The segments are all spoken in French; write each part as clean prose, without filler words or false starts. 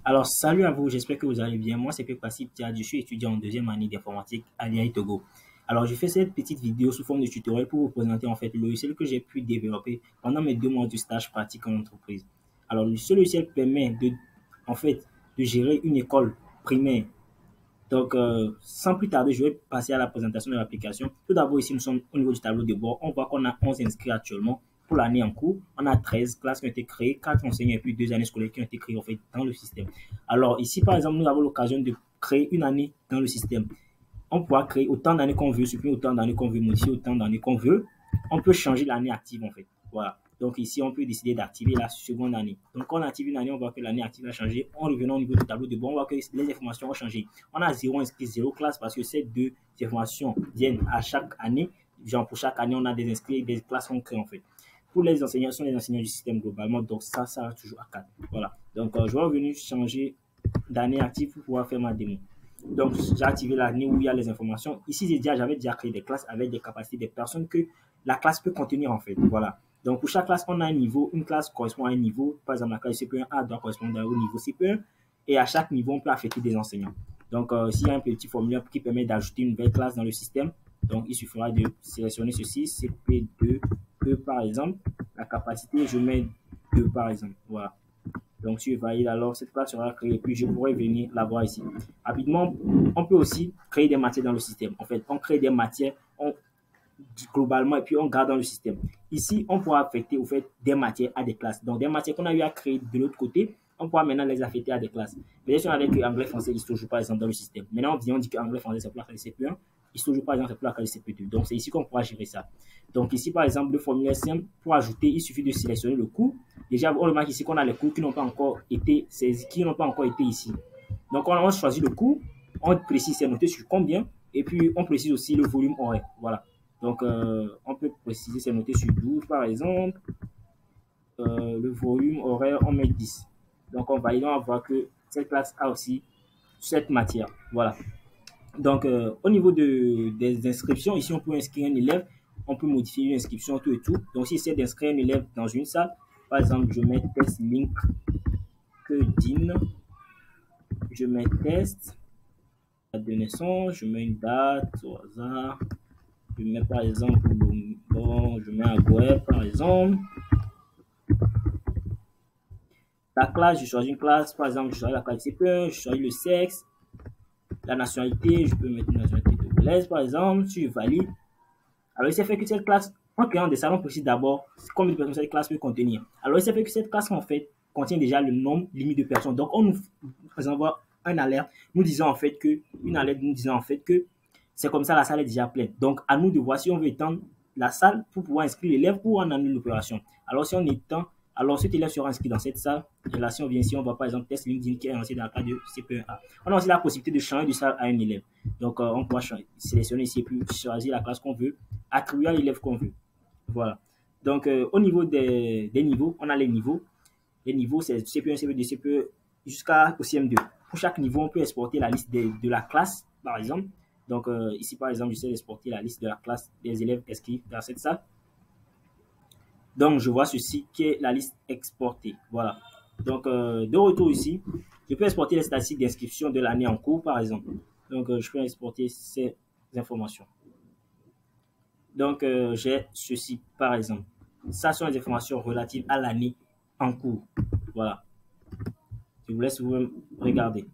Alors, salut à vous, j'espère que vous allez bien. Moi, c'est Passif Tia, je suis étudiant en deuxième année d'informatique à l'IAI Togo. Alors, je fais cette petite vidéo sous forme de tutoriel pour vous présenter en fait le logiciel que j'ai pu développer pendant mes 2 mois de stage pratique en entreprise. Alors, ce logiciel permet en fait, de gérer une école primaire. Donc, sans plus tarder, je vais passer à la présentation de l'application. Tout d'abord, ici, nous sommes au niveau du tableau de bord. On voit qu'on a 11 inscrits actuellement pour l'année en cours. On a 13 classes qui ont été créées, 4 enseignants et puis 2 années scolaires qui ont été créées en fait, dans le système. Alors, ici, par exemple, nous avons l'occasion de créer une année dans le système. On pourra créer autant d'années qu'on veut, supprimer autant d'années qu'on veut, modifier autant d'années qu'on veut. On peut changer l'année active en fait. Voilà. Donc ici, on peut décider d'activer la seconde année. Donc quand on active une année, on voit que l'année active a changé. En revenant au niveau du tableau de bord, on voit que les informations ont changé. On a 0 inscrits, 0 classe parce que ces deux informations viennent à chaque année. Genre pour chaque année, on a des inscrits et des classes qu'on crée en fait. Pour les enseignants, ce sont les enseignants du système globalement. Donc ça va toujours à 4. Voilà. Donc je vais revenir changer d'année active pour pouvoir faire ma démo. Donc, j'ai activé l'année où il y a les informations. Ici, j'avais déjà créé des classes avec des capacités des personnes que la classe peut contenir en fait. Voilà. Donc, pour chaque classe, on a un niveau. Une classe correspond à un niveau. Par exemple, la classe CP1A doit correspondre au niveau CP1. Et à chaque niveau, on peut affecter des enseignants. Donc, s'il y a un petit formulaire qui permet d'ajouter une nouvelle classe dans le système, donc il suffira de sélectionner ceci, CP2E par exemple. La capacité, je mets 2 par exemple. Voilà. Donc, si je valide, alors cette classe sera créée. Puis, je pourrais venir la voir ici. Rapidement, on peut aussi créer des matières dans le système. En fait, on crée des matières globalement et puis on garde dans le système. Ici, on pourra affecter au fait des matières à des classes. Donc, des matières qu'on a eu à créer de l'autre côté, on pourra maintenant les affecter à des classes. Mais si on avait que anglais, français, il se joue par exemple dans le système. Maintenant, on dit que anglais, français, c'est pour la classe CP1. Il se joue par exemple, c'est pour la classe CP2. Donc, c'est ici qu'on pourra gérer ça. Donc, ici, par exemple, le formulaire simple, pour ajouter, il suffit de sélectionner le cours. Déjà, on remarque ici qu'on a les cours qui n'ont pas encore été saisis, qui n'ont pas encore été ici. Donc, on choisit le cours, on précise c'est noté sur combien, et puis on précise aussi le volume horaire. Voilà. Donc, on peut préciser c'est noté sur 12 par exemple. Le volume horaire, on met 10. Donc, on valide, on va voir que cette classe a aussi cette matière. Voilà. Donc, au niveau des inscriptions, ici, on peut inscrire un élève, on peut modifier une inscription, tout et tout. Donc, si c'est d'inscrire un élève dans une salle, par exemple, je mets test link que din, je mets test, date de naissance, je mets une date au hasard, je mets par exemple, bon, je mets un web par exemple. La classe, je choisis une classe, par exemple, je choisis la classe CP1, je choisis le sexe, la nationalité, je peux mettre une nationalité togolaise par exemple, si je valide. Alors, il s'est fait que cette classe, en créant des salons précis d'abord, combien de personnes cette classe peut contenir. Alors, il s'est fait que cette classe, en fait, contient déjà le nombre limite de personnes. Donc, on nous envoie un alerte, nous disant en fait que, une alerte nous disant en fait que c'est comme ça, la salle est déjà pleine. Donc, à nous de voir si on veut étendre la salle pour pouvoir inscrire l'élève pour en annuler l'opération. Alors, si on étend, alors cet élève sera inscrit dans cette salle. Et là, si on vient ici, on va par exemple test LinkedIn qui est lancé dans le cas de CP1A. On a aussi la possibilité de changer de salle à un élève. Donc, on pourra sélectionner ici et puis choisir la classe qu'on veut, attribuer à l'élève qu'on veut. Voilà. Donc, au niveau des niveaux, on a les niveaux. Les niveaux, c'est CP1, CP2, CP jusqu'au CM2. Pour chaque niveau, on peut exporter la liste de la classe, par exemple. Donc, ici, par exemple, j'essaie d'exporter la liste de la classe des élèves inscrits dans cette salle. Donc, je vois ceci qui est la liste exportée. Voilà. Donc, de retour ici, je peux exporter les statistiques d'inscription de l'année en cours, par exemple. Donc, je peux exporter ces informations. Donc, j'ai ceci, par exemple. Ça sont les informations relatives à l'année en cours. Voilà. Je vous laisse vous regarder.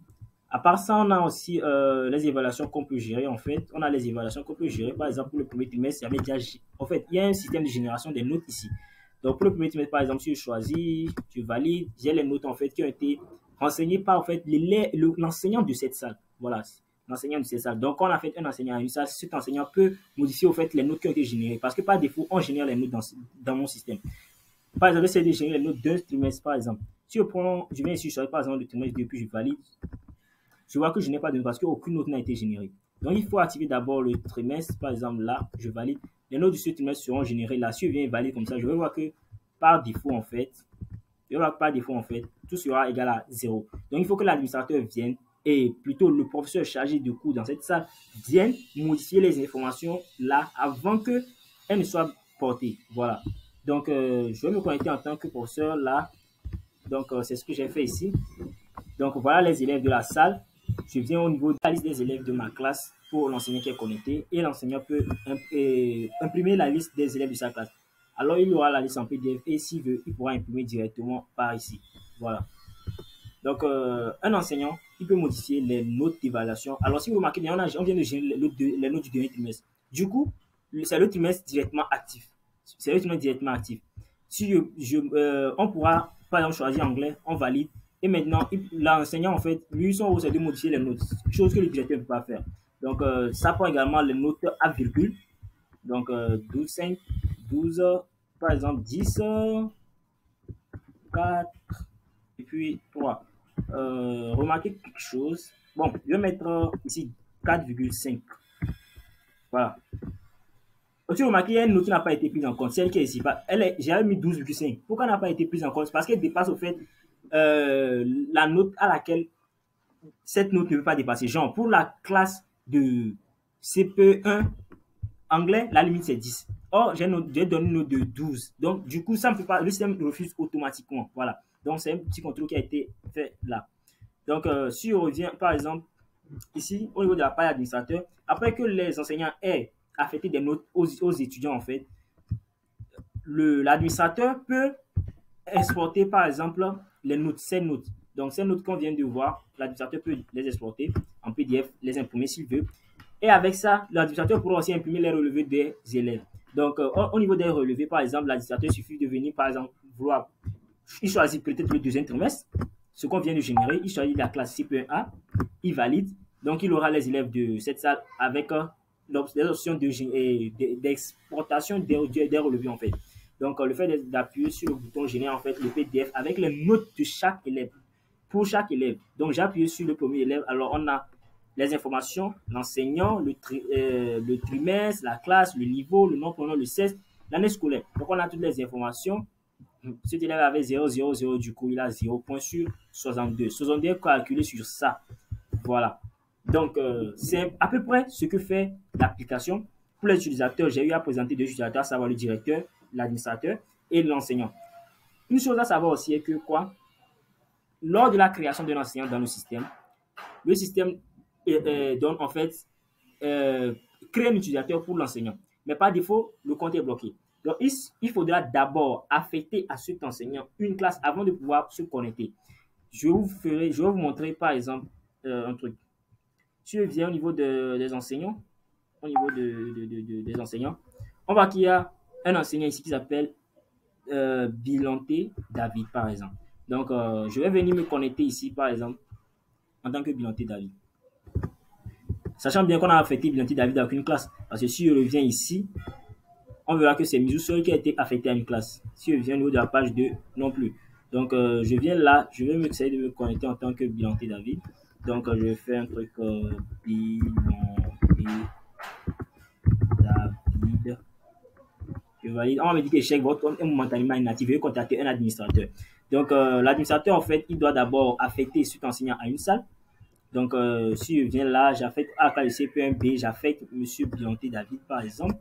À part ça, on a aussi les évaluations qu'on peut gérer. En fait, on a les évaluations qu'on peut gérer. Par exemple, pour le premier trimestre, en fait, il y a un système de génération des notes ici. Donc, pour le premier trimestre, par exemple, si je choisis, tu valides, j'ai les notes en fait qui ont été renseignées par en fait l'enseignant de cette salle. Voilà, l'enseignant de cette salle. Donc, quand on a fait un enseignant à une salle, cet enseignant peut modifier au fait les notes qui ont été générées. Parce que par défaut, on génère les notes dans mon système. Par exemple, c'est de générer les notes d'un trimestre, par exemple. Si je viens ici, je choisis par exemple le trimestre 2, puis je valide, je vois que je n'ai pas de notes parce qu'aucune note n'a été générée. Donc, il faut activer d'abord le trimestre. Par exemple, là, je valide. Les notes de ce trimestre seront générées là. Si je viens valider comme ça, je vais voir que par défaut, en fait, tout sera égal à 0. Donc, il faut que l'administrateur vienne et plutôt le professeur chargé de cours dans cette salle vienne modifier les informations là avant qu'elles ne soient portées. Voilà. Donc, je vais me connecter en tant que professeur là. Donc, c'est ce que j'ai fait ici. Donc, voilà les élèves de la salle. Je viens au niveau de la liste des élèves de ma classe pour l'enseignant qui est connecté et l'enseignant peut imprimer la liste des élèves de sa classe. Alors, il aura la liste en PDF et s'il veut, il pourra imprimer directement par ici. Voilà. Donc, un enseignant, il peut modifier les notes d'évaluation. Alors, si vous remarquez bien, on vient de gérer les notes du dernier trimestre. Du coup, c'est le trimestre directement actif. C'est le trimestre directement actif. Si on pourra, par exemple, choisir anglais, on valide. Et maintenant, l'enseignant, en fait, lui, son rôle, c'est de modifier les notes, chose que le directeur ne peut pas faire. Donc, ça prend également les notes à virgule. Donc, 12, 5, 12, par exemple, 10, 4, et puis 3. Remarquez quelque chose. Bon, je vais mettre ici 4,5. Voilà. Tu remarques, il y a une note qui n'a pas été prise en compte. Celle qui est ici. J'avais mis 12,5. Pourquoi elle n'a pas été prise en compte? Parce qu'elle dépasse au fait la note à laquelle cette note ne peut pas dépasser. Genre, pour la classe de CP1 anglais, la limite c'est 10. Or, j'ai donné une note de 12. Donc, du coup, ça ne peut pas. Le système refuse automatiquement. Voilà. Donc, c'est un petit contrôle qui a été fait là. Donc, si on revient, par exemple, ici, au niveau de la page administrateur, après que les enseignants aient affecté des notes aux étudiants, en fait, l'administrateur peut exporter, par exemple, les notes, ces notes. Donc, ces notes qu'on vient de voir, l'administrateur peut les exporter en PDF, les imprimer s'il veut. Et avec ça, l'administrateur pourra aussi imprimer les relevés des élèves. Donc, au niveau des relevés, par exemple, l'administrateur suffit de venir, par exemple, il choisit peut-être le deuxième trimestre, ce qu'on vient de générer, il choisit la classe CP1A, il valide. Donc, il aura les élèves de cette salle avec les options d'exportation des relevés, en fait. Donc, le fait d'appuyer sur le bouton générer, en fait, le PDF avec les notes de chaque élève, pour chaque élève. Donc, j'ai appuyé sur le premier élève. Alors, on a les informations, l'enseignant, le trimestre, la classe, le niveau, le nom, pronom, le sexe, l'année scolaire. Donc, on a toutes les informations. Cet élève avait 0, 0, 0, du coup, il a 0 points sur 62. 62 calculé sur ça. Voilà. Donc, c'est à peu près ce que fait l'application. Pour les utilisateurs, j'ai eu à présenter deux utilisateurs, à savoir le directeur, l'administrateur et l'enseignant. Une chose à savoir aussi est que quoi? Lors de la création d'un enseignant dans le système donne en fait crée un utilisateur pour l'enseignant. Mais par défaut, le compte est bloqué. Donc, il faudra d'abord affecter à cet enseignant une classe avant de pouvoir se connecter. Je vais vous montrer par exemple un truc. Si je viens au niveau des enseignants, des enseignants, on voit qu'il y a un enseignant ici qui s'appelle Bilanté David, par exemple. Donc, je vais venir me connecter ici, par exemple, en tant que Bilanté David. Sachant bien qu'on a affecté Bilanté David avec une classe. Parce que si je reviens ici, on verra que c'est Misou seul qui a été affecté à une classe. Si je viens au niveau de la page 2, non plus. Donc, je viens là, je vais essayer de me connecter en tant que Bilanté David. Donc, je vais faire un truc Bilanté David. Je valide. On me dit que l'échec, votre compte est momentanément inactif. Veuillez contacter un administrateur. Donc, l'administrateur, en fait, il doit d'abord affecter cet enseignant à une salle. Donc, si je viens là, j'affecte à le CP1B, j'affecte M. Bilanté David, par exemple,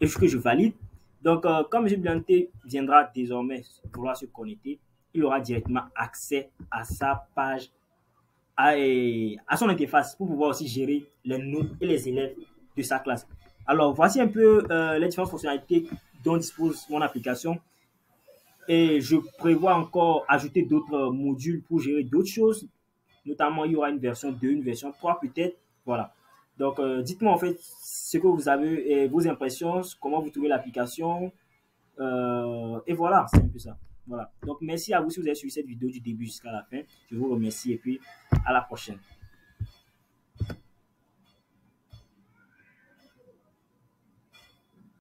et que je valide. Donc, comme M. Bilanté viendra désormais pouvoir se connecter, il aura directement accès à sa page, à son interface pour pouvoir aussi gérer les notes et les élèves de sa classe. Alors, voici un peu les différentes fonctionnalités dont dispose mon application. Et je prévois encore ajouter d'autres modules pour gérer d'autres choses. Notamment, il y aura une version 2, une version 3 peut-être. Voilà. Donc, dites-moi en fait ce que vous avez, vos impressions, comment vous trouvez l'application. Et voilà, c'est un peu ça. Voilà. Donc, merci à vous si vous avez suivi cette vidéo du début jusqu'à la fin. Je vous remercie et puis à la prochaine.